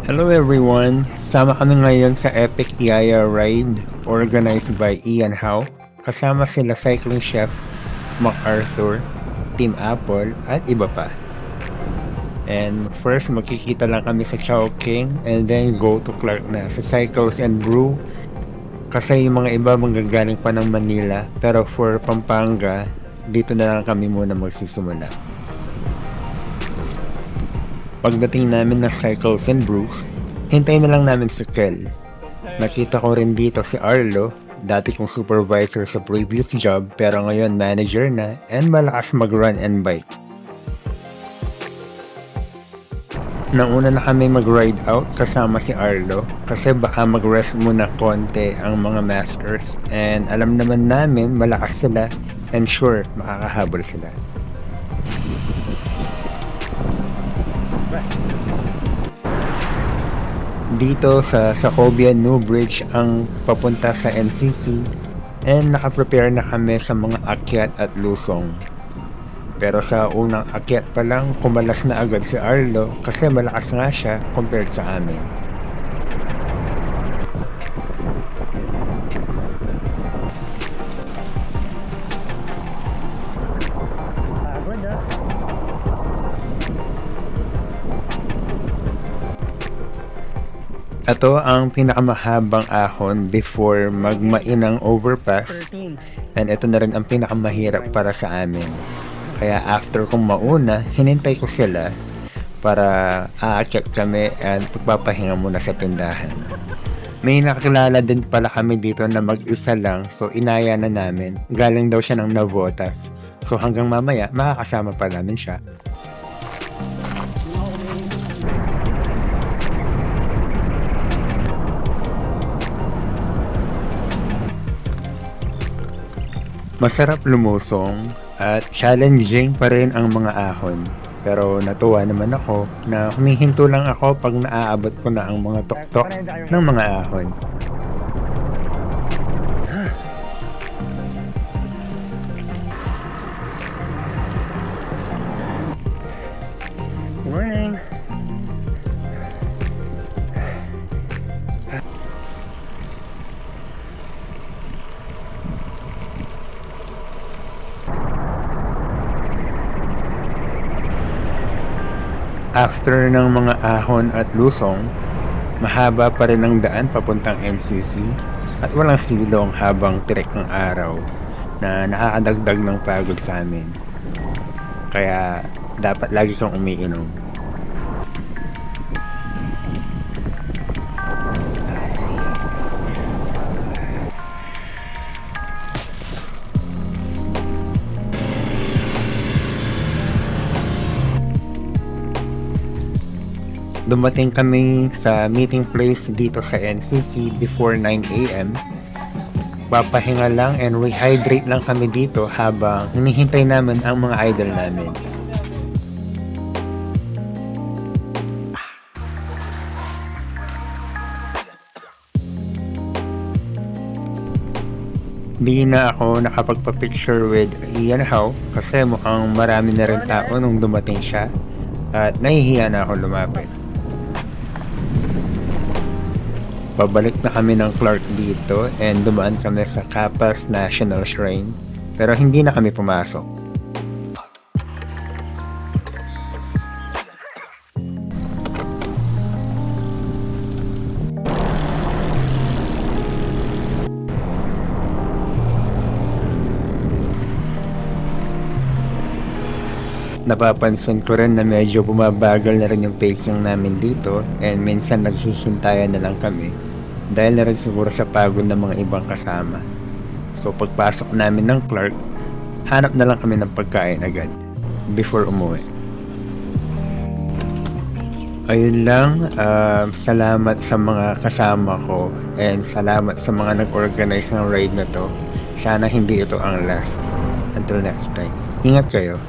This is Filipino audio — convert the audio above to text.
Hello everyone! Sama kami ngayon sa Epic Yaya Ride organized by Ian Howe. Kasama sila Cycling Chef MacArthur, Team Apple at iba pa. And first magkikita lang kami sa Chowking and then go to Clark na sa Cycles and Brew. Kasi yung mga iba manggagaling pa ng Manila, pero for Pampanga, dito na lang kami muna magsisimula. Pagdating namin ng Cycles and Brews, hintayin na lang namin si Kel. Nakita ko rin dito si Arlo, dati kong supervisor sa previous job pero ngayon manager na and malakas mag-run and bike. Nauna na kami mag-ride out kasama si Arlo kasi baka mag-rest muna konti ang mga masters and alam naman namin malakas sila and sure makakahabol sila. Dito sa Sacobia New Bridge ang papunta sa NCC and nakaprepare na kami sa mga akyat at lusong. Pero sa unang akyat pa lang kumalas na agad si Arlo kasi malakas nga siya compared sa amin. Ito ang pinakamahabang ahon before magmainang overpass and ito na rin ang pinakamahirap para sa amin. Kaya after kong mauna, hinintay ko sila para aakyat kami at pagpapahinga muna sa tindahan. May nakakilala din pala kami dito na mag-isa lang so inaya na namin. Galing daw siya ng Navotas. So hanggang mamaya makakasama pa namin siya. Masarap lumusong at challenging pa rin ang mga ahon. Pero natuwa naman ako na humihinto lang ako pag naaabot ko na ang mga tuktok ng mga ahon. Morning! After ng mga ahon at lusong, mahaba pa rin ang daan papuntang NCC at walang silong habang tirik ng araw na nakakadagdag ng pagod sa amin. Kaya dapat lagi kang umiinom. Dumating kami sa meeting place dito sa NCC before 9 AM. Papahinga lang and rehydrate lang kami dito habang hinihintay namin ang mga idol namin. Di na ako nakapagpa-picture with Ian Howe kasi mukhang marami na rin tao nung dumating siya at nahihiya na ako lumapit. Pabalik na kami ng Clark dito and dumaan kami sa Capas National Shrine pero hindi na kami pumasok. Napapansin ko rin na medyo bumabagal na rin yung pacing namin dito and minsan naghihintayan na lang kami dahil na rin siguro sa pagod ng mga ibang kasama. So pagpasok namin ng Clark, hanap na lang kami ng pagkain agad before umuwi. Ayun lang, salamat sa mga kasama ko and salamat sa mga nag-organize ng ride na to. Sana hindi ito ang last. Until next time, ingat kayo.